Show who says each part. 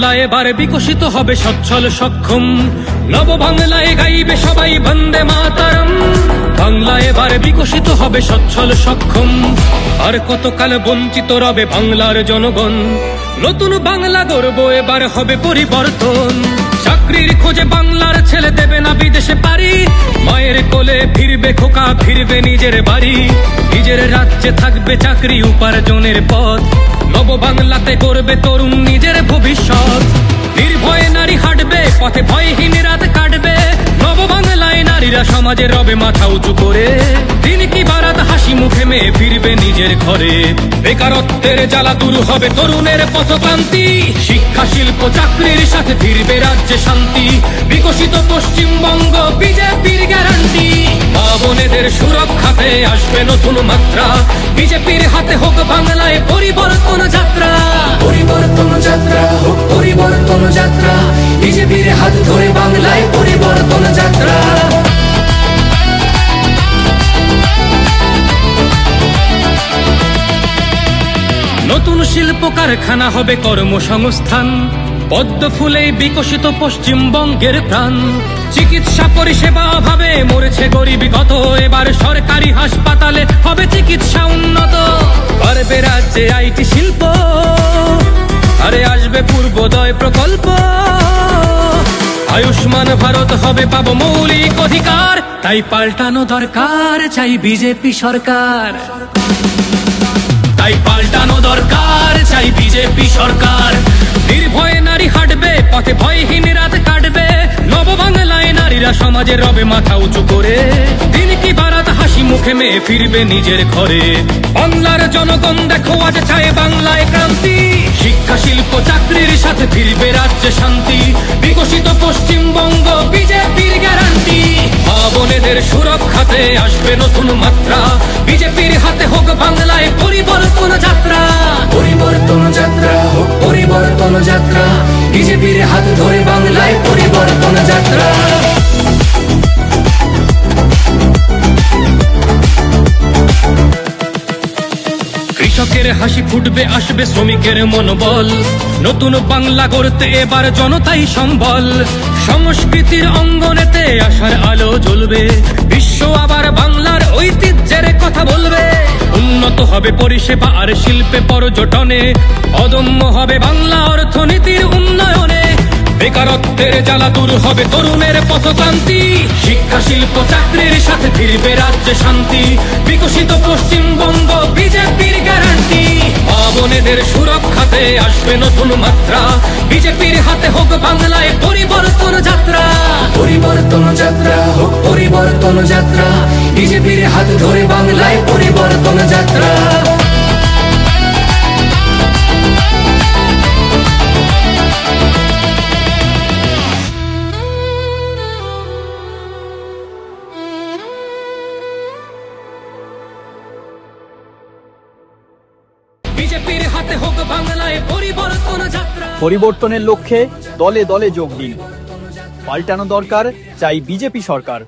Speaker 1: বাংলা এবার বিকশিত হবে সচ্ছল সক্ষম, নব বাংলায় গাইবে সবাই বন্দে মাতরম। বাংলা এবার বিকশিত হবে সচ্ছল সক্ষম, আর কতকাল বঞ্চিত রবে বাংলার জনগণ। নতুন বাংলা গর্ব এবার হবে পরিবর্তন, চাকরির খোঁজে বাংলার ছেলে দেবে না বিদেশে পারি, মায়ের কোলে ফিরবে খোকা ফিরবে নিজের বাড়ি, নিজের রাজ্যে থাকবে চাকরি উপার্জনের পথ, নব বাংলাতে করবে তরুণ নিজের ভবিষ্যৎ। নির্ভয়ে নারী হাঁটবে পথে, ভয়হীন রাত কাটবে, নব বাংলায় নারীরা সমাজে রবে মাথা উঁচু করে, দিন কি বারাত হাসি মুখে মেয়ে ফিরবে নিজের ঘরে। বেকারত্বের জ্বালা দূর হবে তরুণের পথক্রান্তি, শিক্ষা শিল্প চাকরির সাথে ফিরবে রাজ্যে শান্তি, বিকশিত পশ্চিমবঙ্গ বিজেপির গ্যারান্টি। মা বোনেদের সুরক্ষাতে আসবে নতুন মাত্রা, বিজেপির হাতে হোক বাংলায় পরিবর্তন যাত্রা।
Speaker 2: পরিবর্তন যাত্রা হোক পরিবর্তন যাত্রা, বিজেপির হাত ধরে বাংলায় পরিবর্তন যাত্রা।
Speaker 1: নতুন শিল্প কারখানা হবে কর্মসংস্থান, পদ্ম ফুলেই বিকশিত পশ্চিমবঙ্গের প্রাণ। চিকিৎসা পরিষেবা অভাবে মরেছে গরিবী কত, এবার সরকারি হাসপাতালে হবে চিকিৎসা উন্নত, পারবে রাজ্যে আইটি শিল্প, আরে আসবে পূর্বোদয় প্রকল্প, আয়ুষ্মান ভারত হবে পাবো মৌলিক অধিকার। তাই পাল্টানো দরকার চাই বিজেপি সরকার, তাই পাল্টানো দরকার চাই বিজেপি সরকার। নির্ভয়ে নারী হাঁটবে পথে, ভয়হীন রাত কাটবে, নব বাংলায় নারীরা সমাজে রবে মাথা উঁচু করে, দিন কি বারাত হাসি মুখে মেয়ে ফিরবে নিজের ঘরে। বাংলার জনগণ দেখো আজ চায় বাংলায় ক্রান্তি, শিক্ষা শিল্প চাকরির সাথে ফিরবে রাজ্যে শান্তি, বিকশিত পশ্চিমবঙ্গ বিজেপির গ্যারান্টি। মা বোনেদের সুরক্ষাতে আসবে নতুন মাত্রা, বিজেপির হাতে হোক বাংলায় পরিবর্তন যাত্রা।
Speaker 2: পরিবর্তন যাত্রা হোক পরিবর্তন যাত্রা, বিজেপির হাত ধরে বাংলায় পরিবর্তন যাত্রা।
Speaker 1: কৃষকের হাসি ফুটবে আসবে শ্রমিকের মনোবল, নতুন বাংলা গড়তে এবার জনতাই সম্বল, সংস্কৃতির অঙ্গনেতে আশার আলো জ্বলবে, বিশ্ব আবার বাংলার ঐতিহ্যের কথা বলবে। উন্নত হবে পরিষেবা আর শিল্পে পর্যটনে, অদম্য হবে বাংলা অর্থনীতির উন্নয়নে, বেকারত্বের জ্বালা দূর হবে তরুণের পথক্রান্তি, শিক্ষা শিল্প চাকরির সাথে ফিরবে রাজ্যে শান্তি, বিকশিত পশ্চিমবঙ্গ বিজেপির গ্যারান্টি। মা বোনেদের সুরক্ষাতে আসবে নতুন মাত্রা, বিজেপির হাতে হোক বাংলায় পরিবর্তন যাত্রা।
Speaker 2: পরিবর্তন যাত্রা হোক পরিবর্তন যাত্রা, বিজেপির হাত ধরে বাংলায় পরিবর্তন যাত্রা।
Speaker 1: বিজেপির হাতে হোক বাংলায় পরিবর্তন যাত্রা।
Speaker 3: পরিবর্তনের লক্ষ্যে দলে দলে যোগ দিন, পাল্টানো দরকার চাই বিজেপি সরকার।